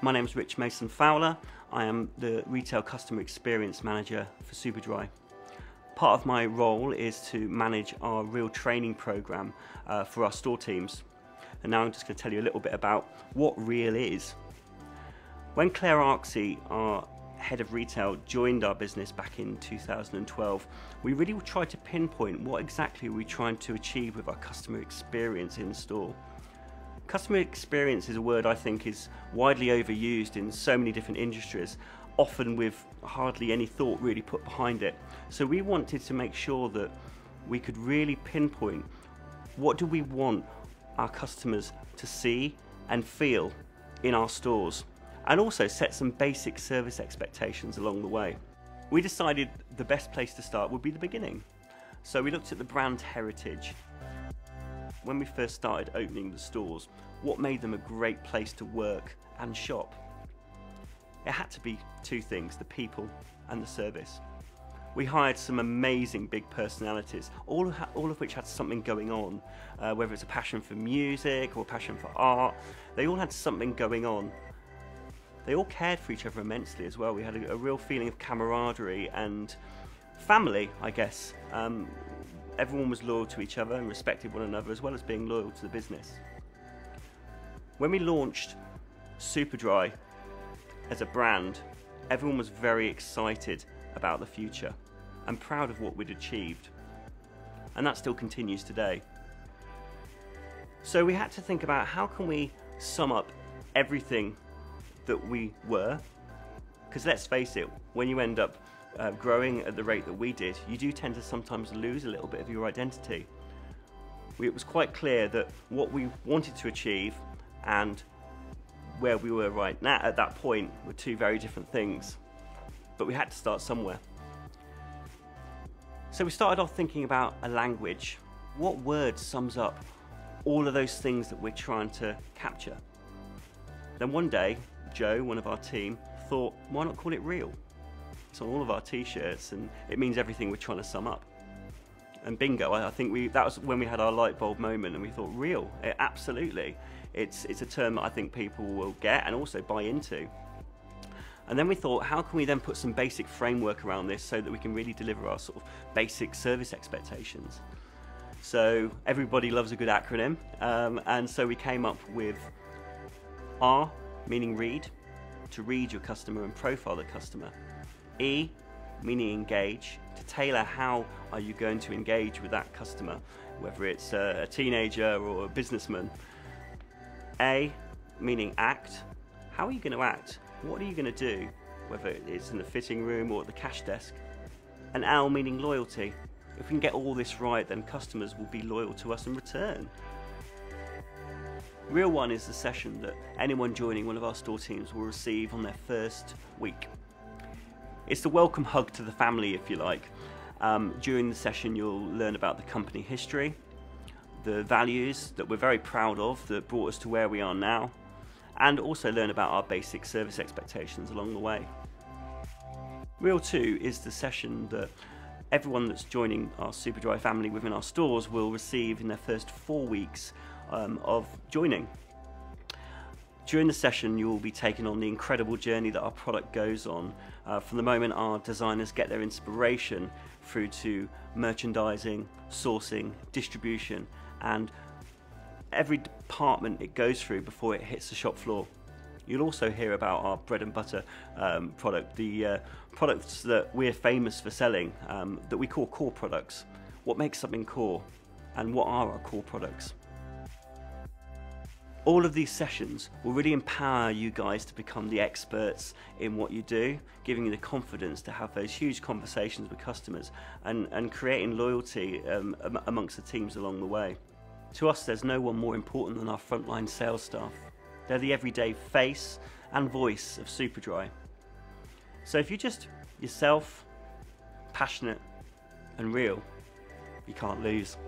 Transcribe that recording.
My name is Rich Mason Fowler. I am the Retail Customer Experience Manager for Superdry. Part of my role is to manage our real training program for our store teams. And now I'm just going to tell you a little bit about what real is. When Claire Arksey, our head of retail, joined our business back in 2012, we really tried to pinpoint what exactly we're trying to achieve with our customer experience in store. Customer experience is a word I think is widely overused in so many different industries, often with hardly any thought really put behind it. So we wanted to make sure that we could really pinpoint what do we want our customers to see and feel in our stores, and also set some basic service expectations along the way. We decided the best place to start would be the beginning. So we looked at the brand heritage. When we first started opening the stores, what made them a great place to work and shop? It had to be two things, the people and the service. We hired some amazing big personalities, all of which had something going on, whether it's a passion for music or a passion for art. They all had something going on. They all cared for each other immensely as well. We had a real feeling of camaraderie and family, I guess. Everyone was loyal to each other and respected one another, as well as being loyal to the business. When we launched Superdry as a brand, everyone was very excited about the future and proud of what we'd achieved. And that still continues today. So we had to think about how can we sum up everything that we were, because let's face it, when you end up growing at the rate that we did, you do tend to sometimes lose a little bit of your identity. It was quite clear that what we wanted to achieve and where we were right now at that point were two very different things, but we had to start somewhere. So we started off thinking about a language. What word sums up all of those things that we're trying to capture? Then one day, Joe, one of our team, thought, why not call it real? It's on all of our t-shirts and it means everything we're trying to sum up. And bingo, I think that was when we had our light bulb moment and we thought, real, absolutely. It's a term that I think people will get and also buy into. And then we thought, how can we then put some basic framework around this so that we can really deliver our sort of basic service expectations? So everybody loves a good acronym, and so we came up with R, meaning read, to read your customer and profile the customer. E, meaning engage, to tailor how are you going to engage with that customer, whether it's a teenager or a businessman. A, meaning act, how are you going to act? What are you going to do, whether it's in the fitting room or at the cash desk? And L, meaning loyalty. If we can get all this right, then customers will be loyal to us in return. Real One is the session that anyone joining one of our store teams will receive on their first week. It's the welcome hug to the family, if you like. During the session, you'll learn about the company history, the values that we're very proud of that brought us to where we are now, and also learn about our basic service expectations along the way. Real 2 is the session that everyone that's joining our Superdry family within our stores will receive in their first 4 weeks of joining. During the session, you will be taken on the incredible journey that our product goes on, from the moment our designers get their inspiration through to merchandising, sourcing, distribution, and every department it goes through before it hits the shop floor. You'll also hear about our bread and butter product, the products that we're famous for selling, that we call core products. What makes something core, and what are our core products? All of these sessions will really empower you guys to become the experts in what you do, giving you the confidence to have those huge conversations with customers and creating loyalty amongst the teams along the way. To us, there's no one more important than our frontline sales staff. They're the everyday face and voice of Superdry. So if you're just yourself, passionate and real, you can't lose.